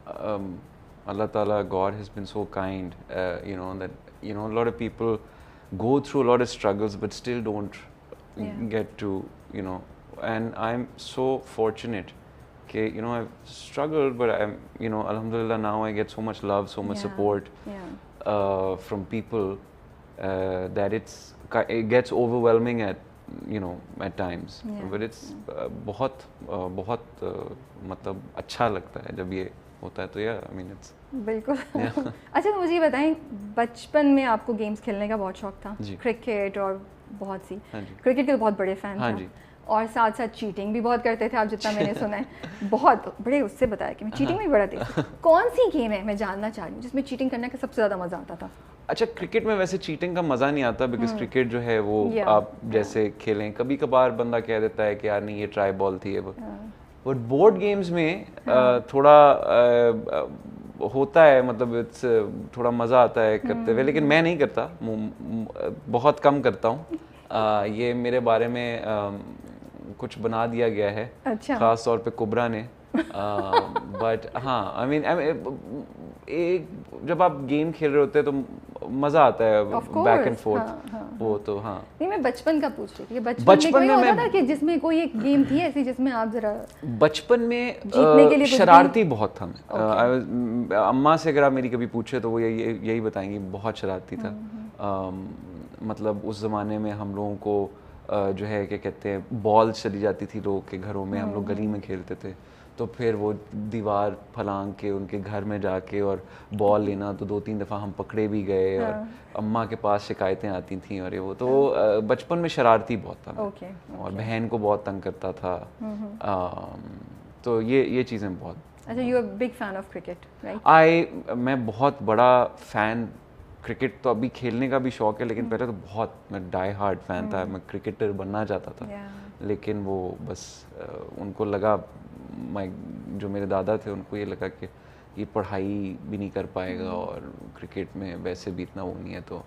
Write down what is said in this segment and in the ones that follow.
Allah Ta'ala, God has been so kind, that a lot of people go through a lot of struggles but still don't get to, and I'm so fortunate. Okay, I've struggled, but I'm, Alhamdulillah, now I get so much love, so much support from people that it gets overwhelming at times. But it's बहुत मतलब अच्छा लगता है जब ये होता है, तो I mean it's बिल्कुल। अच्छा, तो मुझे ये बताएं, बचपन में आपको गेम्स खेलने का बहुत शौक था, क्रिकेट और बहुत सी, क्रिकेट के तो बहुत बड़े फैन थे और साथ साथ चीटिंग भी बहुत करते थे आप, जितना मैंने सुना है, बहुत बड़े उससे बताया कि मैं चीटिंग में बड़ा तेज। कौन सी गेम है, मैं जानना चाह रही हूँ, जिसमें चीटिंग करने का सबसे ज़्यादा मज़ा आता था? अच्छा, क्रिकेट में वैसे चीटिंग का मज़ा नहीं आता, बिकॉज क्रिकेट जो है वो आप जैसे खेलें, कभी कभार बंदा कह देता है कि यार नहीं ये ट्राई बॉल थी, बट बोर्ड गेम्स में थोड़ा होता है, मतलब इट्स थोड़ा मज़ा आता है करते हुए, लेकिन मैं नहीं करता, बहुत कम करता हूँ। ये मेरे बारे में कुछ बना दिया गया है, ख़ास तौर पे कुबरा ने, बट हाँ, आई मीन एक जब आप गेम खेल रहे होते हैं तो मज़ा आता है, बैक एंड फोर्थ, वो तो हाँ। नहीं, मैं बचपन का पूछ रही थी, बचपन में होता था कि जिसमें कोई एक गेम थी ऐसी जिसमें आप जरा बचपन में शरारती बहुत था मैं। अम्मा से अगर आप मेरी कभी पूछे तो वो यही बताएंगी, बहुत शरारती था। मतलब उस ज़माने में हम लोगों को जो है क्या कहते हैं, बॉल चली जाती थी लोगों के घरों में, हम लोग गली में खेलते थे, तो फिर वो दीवार फलांग के उनके घर में जाके और बॉल लेना, तो 2-3 दफ़ा हम पकड़े भी गए और अम्मा के पास शिकायतें आती थी और ये वो, तो बचपन में शरारती बहुत था मैं, और बहन को बहुत तंग करता था, तो ये चीज़ें बहुत। अच्छा, you are big fan of cricket, right? मैं बहुत बड़ा फ़ैन, क्रिकेट तो अभी खेलने का भी शौक है, लेकिन पहले तो बहुत मैं डाई हार्ड फ़ैन था, मैं क्रिकेटर बनना चाहता था, लेकिन वो बस उनको लगा, जो मेरे दादा थे उनको ये लगा कि ये पढ़ाई भी नहीं कर पाएगा और क्रिकेट में वैसे भी इतना वो नहीं है, तो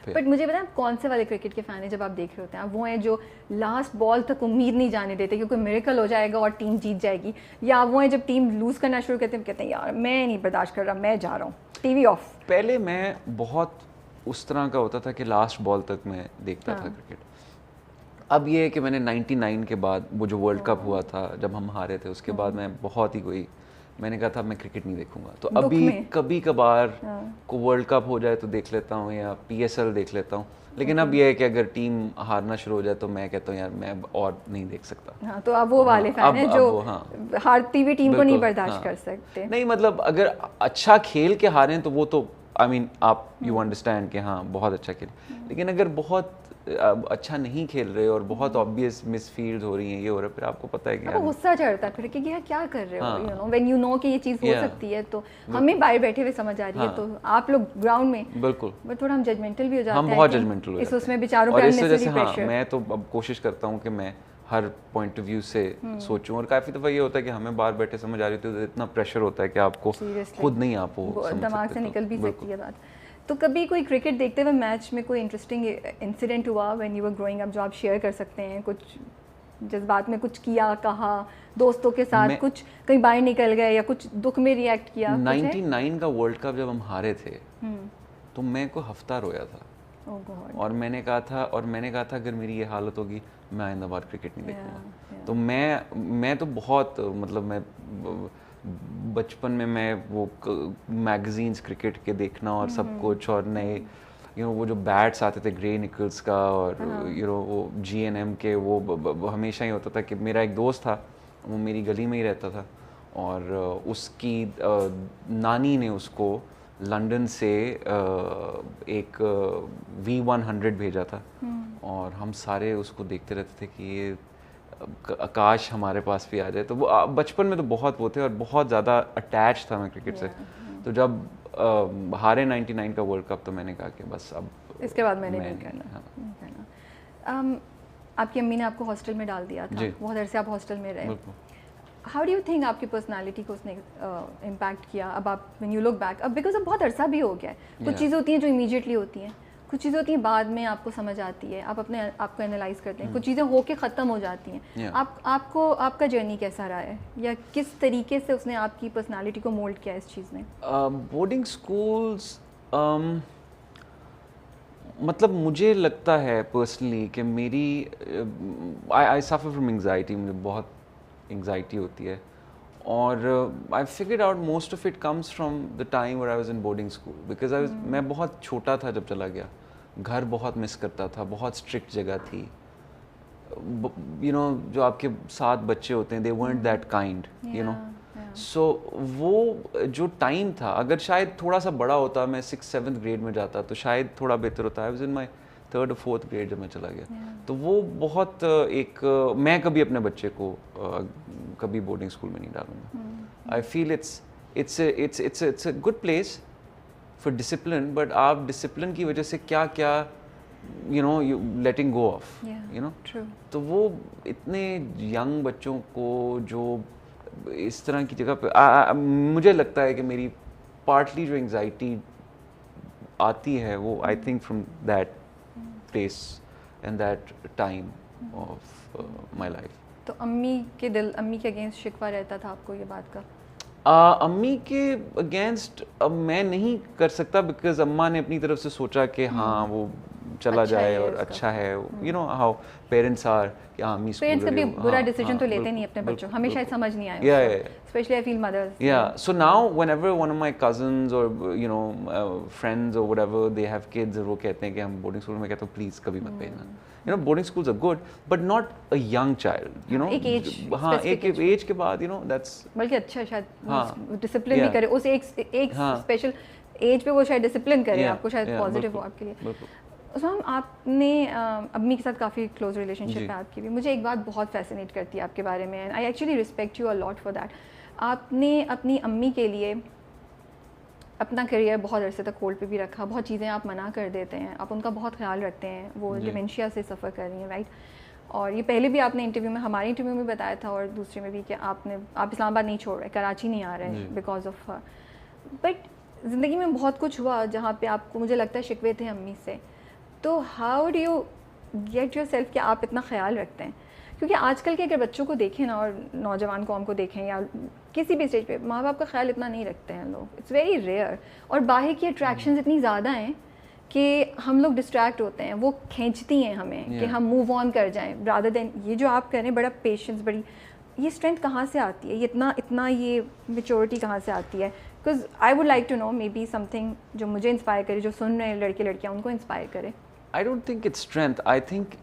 बट मुझे बताएं, आप कौन से वाले क्रिकेट के फ़ैन हैं जब आप देख रहे होते हैं? आप वो हैं जो लास्ट बॉल तक उम्मीद नहीं जाने देते कि कोई मिरेकल हो जाएगा और टीम जीत जाएगी, या वो हैं जब टीम लूज़ करना शुरू करते हैं कहते हैं यार मैं नहीं बर्दाश्त कर रहा, मैं जा रहा हूँ, टीवी ऑफ? पहले मैं बहुत उस तरह का होता था कि लास्ट बॉल तक मैं देखता था क्रिकेट। अब ये है कि मैंने 99 के बाद वो जो वर्ल्ड कप हुआ था जब हम हारे थे, उसके बाद मैं बहुत ही मैंने कहा था मैं क्रिकेट नहीं देखूंगा, तो अभी कभी कभार को वर्ल्ड कप हो जाए तो देख लेता हूँ, या PSL देख लेता हूँ, लेकिन अब ये है कि अगर टीम हारना शुरू हो जाए तो मैं कहता हूँ यार मैं और नहीं देख सकता। हाँ, तो आप वो वाले फैन हैं जो हारती हुई टीम को नहीं बर्दाश्त कर सकते? नहीं, मतलब अगर अच्छा खेल के हारें तो वो तो आई मीन आप यू अंडरस्टैंड कि हाँ बहुत अच्छा खेल, लेकिन अगर बहुत अच्छा नहीं खेल रहे और बहुत ऑब्वियस मिसफील्ड हो रही हैं, ये हो रहा है, फिर आपको पता है कि आपको गुस्सा चढ़ता है फिर कि यार क्या कर रहे हो, you know, when you know कि ये चीज़ हो सकती है, तो हमें बाहर बैठे हुए समझ आ रही है, तो आप लोग ग्राउंड में बिल्कुल, बट थोड़ा हम जजमेंटल भी हो जाते हैं, हम बहुत जजमेंटल हो जाते हैं उसमें बेचारों पे अननेसेसरी प्रेशर। मैं तो अब कोशिश करता हूँ कि मैं हर पॉइंट ऑफ व्यू से सोचूं, और काफ़ी दफ़ा ये होता है कि हमें बाहर बैठे समझ आ रही होती है, तो इतना प्रेशर होता है कि आपको खुद नहीं आप दिमाग से निकल भी सकती है बात। तो कभी कोई क्रिकेट देखते हुए मैच में कोई इंटरेस्टिंग इंसिडेंट हुआ when you were growing up, जो आप शेयर कर सकते हैं? कुछ जज्बात में कुछ किया, कहा दोस्तों के साथ, कुछ कहीं बाहर निकल गए या कुछ दुख में रिएक्ट किया? 99 का वर्ल्ड कप जब हम हारे थे तो मैं को हफ्ता रोया था, और मैंने कहा था अगर मेरी ये हालत होगी मैं आइंदा बार क्रिकेट नहीं देखूंगा। तो मैं तो बहुत, मतलब मैं बचपन में मैं वो मैगजीन्स क्रिकेट के देखना और सब कुछ, और नए वो जो बैट्स आते थे ग्रे निकल्स का, और वो GNM के, वो हमेशा ही होता था कि मेरा एक दोस्त था, वो मेरी गली में ही रहता था, और उसकी नानी ने उसको लंदन से एक V100 भेजा था, और हम सारे उसको देखते रहते थे कि ये आकाश हमारे पास भी आ जाए। तो वो बचपन में तो बहुत वो थे और बहुत ज़्यादा अटैच था मैं क्रिकेट से। तो जब हारे 99 का वर्ल्ड कप तो मैंने कहा कि बस अब इसके बाद मैंने नहीं करना। आपकी अम्मी ने आपको हॉस्टल में डाल दिया था, बहुत देर से आप हॉस्टल में रहे। हाउ डू यू थिंक आपकी पर्सनालिटी को उसने इम्पैक्ट किया? अब आप व्हेन यू लुक बैक, अब बिकॉज अब बहुत अरसा भी हो गया है, कुछ चीज़ें होती हैं जो इमीडिएटली होती हैं, कुछ चीज़ें होती हैं बाद में आपको समझ आती है, आप अपने आप को एनालाइज करते हैं, कुछ चीज़ें होके ख़त्म हो जाती हैं। आपको आपका जर्नी कैसा रहा है, या किस तरीके से उसने आपकी पर्सनालिटी को मोल्ड किया इस चीज़ ने? बोर्डिंग स्कूल्स, मतलब मुझे लगता है पर्सनली कि मेरी आई सफ़र फ्रॉम एंग्जाइटी, मुझे बहुत एंग्जाइटी होती है, और I figured out most of it comes from the time when I was in boarding school, because मैं बहुत छोटा था जब चला गया, घर बहुत मिस करता था, बहुत स्ट्रिक्ट जगह थी, यू नो जो आपके साथ बच्चे होते हैं they weren't that kind, you know, so वो जो टाइम था, अगर शायद थोड़ा सा बड़ा होता, मैं 6th-7th ग्रेड में जाता तो शायद थोड़ा बेहतर होता। I was in my 3rd और 4th ग्रेड जब मैं चला गया, तो वो बहुत मैं कभी अपने बच्चे को कभी बोर्डिंग स्कूल में नहीं डालूंगा। I feel it's a good place for discipline, but आप डिसिप्लिन की वजह से क्या क्या you know you letting go of, you know, तो वो इतने यंग बच्चों को जो इस तरह की जगह पे मुझे लगता है कि मेरी पार्टली जो एंग्जाइटी आती है वो I think from that place and that time of my life. तो अम्मी के अगेंस्ट शिकवा रहता था आपको ये बात का? अम्मी के अगेंस्ट अब मैं नहीं कर सकता, बिकॉज अम्मा ने अपनी तरफ से सोचा कि हाँ वो चला अच्छा जाए और अच्छा है, you know how parents are, कि हाँ अम्मी पेरेंट्स कभी बुरा डिसीजन तो लेते नहीं अपने बच्चों, हमें शायद समझ नहीं आया, especially I feel mothers. Yeah, so now whenever one of my cousins or you know friends or whatever they have kids, वो कहते हैं कि हम boarding school में, कहता हूँ please कभी मत भेजना, you know boarding schools are good but not a young child, you know, एक एज, हाँ एक एज के बाद, you know that's बल्कि अच्छा शायद डिसिप्लिन भी करे, उस एक स्पेशल एज पे वो शायद डिसिप्लिन करे आपको, शायद पॉजिटिव हो आपके लिए। उस्मान, आपने अम्मी के साथ काफ़ी क्लोज रिलेशनशिप है आपकी भी, मुझे एक बात बहुत फैसिनेट करती है आपके बारे में, and I actually respect you a lot for that. आपने अपनी अम्मी के लिए अपना करियर बहुत अरसे तक होल्ड पे भी रखा, बहुत चीज़ें आप मना कर देते हैं, आप उनका बहुत ख्याल रखते हैं, वो डिमेंशिया से सफ़र कर रही हैं, राइट? और ये पहले भी आपने इंटरव्यू में, हमारे इंटरव्यू में बताया था और दूसरे में भी, कि आप इस्लामाबाद नहीं छोड़ रहे, कराची नहीं आ रहे बिकॉज ऑफ, बट ज़िंदगी में बहुत कुछ हुआ जहाँ पे आपको, मुझे लगता है, शिकवे थे अम्मी से। तो how do you get your self कि आप इतना ख्याल रखते हैं? क्योंकि आजकल के अगर बच्चों को देखें ना, और नौजवान कौम को देखें, या किसी भी स्टेज पे, माँ बाप का ख्याल इतना नहीं रखते हैं लोग, इट्स वेरी रेयर। और बाहर की अट्रैक्शंस इतनी ज़्यादा हैं कि हम लोग डिस्ट्रैक्ट होते हैं, वो खींचती हैं हमें कि हम मूव ऑन कर जाएं, रादर देन ये जो आप करें, बड़ा पेशेंस, बड़ी ये स्ट्रेंथ कहाँ से आती है, ये इतना ये मेच्योरिटी कहाँ से आती है? Because I would like to know, maybe something जो मुझे इंस्पायर करे, जो सुन रहे हैं लड़के लड़कियाँ, उनको इंस्पायर करे। I don't think it's strength. I think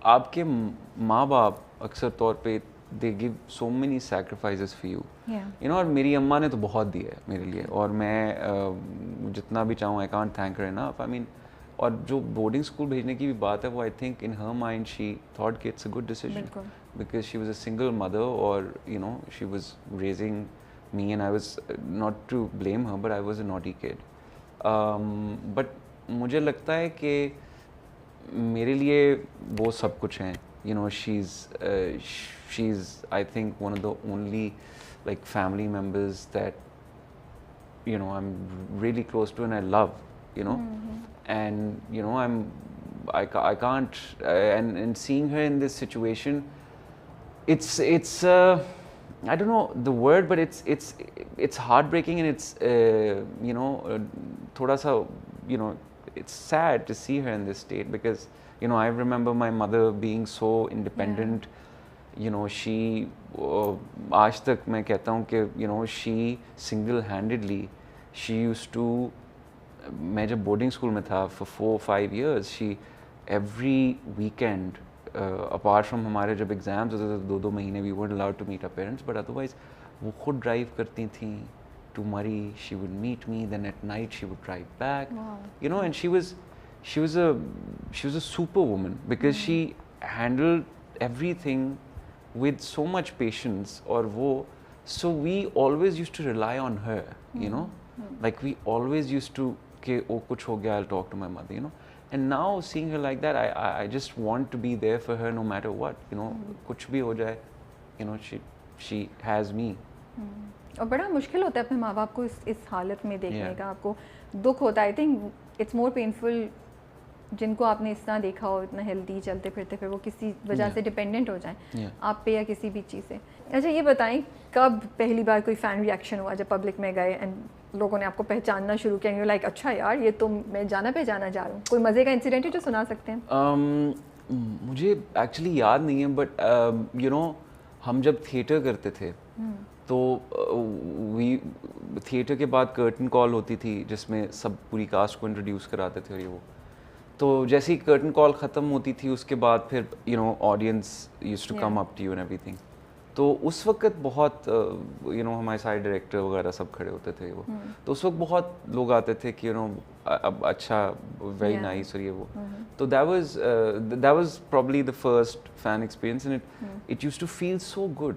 आपके माँ बाप अक्सर तौर पे they give so many sacrifices for you. You know, और मेरी अम्मा ने तो बहुत दिया है मेरे लिए, और मैं जितना भी चाहूँ I can't thank her enough. I mean, और जो बोर्डिंग स्कूल भेजने की भी बात है, वो I think in her mind she thought कि it's a good decision because she was a single mother, or you know she was raising me and I was not to blame her, but I was a naughty kid. But मुझे लगता है कि मेरे लिए वो सब कुछ हैं, you know, she's I think one of the only like family members that you know I'm really close to and I love, you know, and you know I can't and seeing her in this situation, it's I don't know the word, but it's heartbreaking, and it's you know thoda sa, you know, it's sad to see her in this state, because you know I remember my mother being so independent. You know, she आज तक मैं कहता हूँ कि you know she single-handedly she used to, मैं जब boarding school में था for 4-5 years, she every weekend apart from हमारे जब exams होते थे 2-2 महीने, we weren't allowed to meet our parents, but otherwise वो खुद drive करती थी to Murray, she would meet me, then at night she would drive back. Wow. You know, and she was a superwoman, because she handled everything with so much patience, or wo, so we always used to rely on her, you know, like we always used to, ke oh kuch ho gaya, I'll talk to my mother, you know. And now seeing her like that, I just want to be there for her no matter what, you know, kuch bhi ho jaye, you know, she has me. और बड़ा मुश्किल होता है अपने माँ बाप को इस हालत में देखने का, आपको दुख होता है। I think it's more painful जिनको आपने इस तरह देखा हो, इतना हेल्दी चलते फिरते, फिर वो किसी वजह से डिपेंडेंट हो जाएं आप पे या किसी भी चीज़ से। अच्छा ये बताएं, कब पहली बार कोई फ़ैन रिएक्शन हुआ जब पब्लिक में गए एंड लोगों ने आपको पहचानना शुरू किया, यू लाइक अच्छा यार ये तो मैं जाना पहचाना जा रहा हूँ? कोई मज़े का इंसिडेंट है जो सुना सकते हैं? मुझे एक्चुअली याद नहीं है, बट यू नो हम जब थिएटर करते थे तो थिएटर के बाद कर्टन कॉल होती थी जिसमें सब पूरी कास्ट को इंट्रोड्यूस कराते थे और ये वो। तो जैसे ही कर्टन कॉल ख़त्म होती थी उसके बाद फिर you know audience used to come up to you and everything. तो उस वक्त बहुत यू नो हमारे सारे डायरेक्टर वगैरह सब खड़े होते थे वो। तो उस वक्त बहुत लोग आते थे कि यू नो अब अच्छा वेरी नाइस और ये वो। तो that was probably the first fan experience and it used to feel so good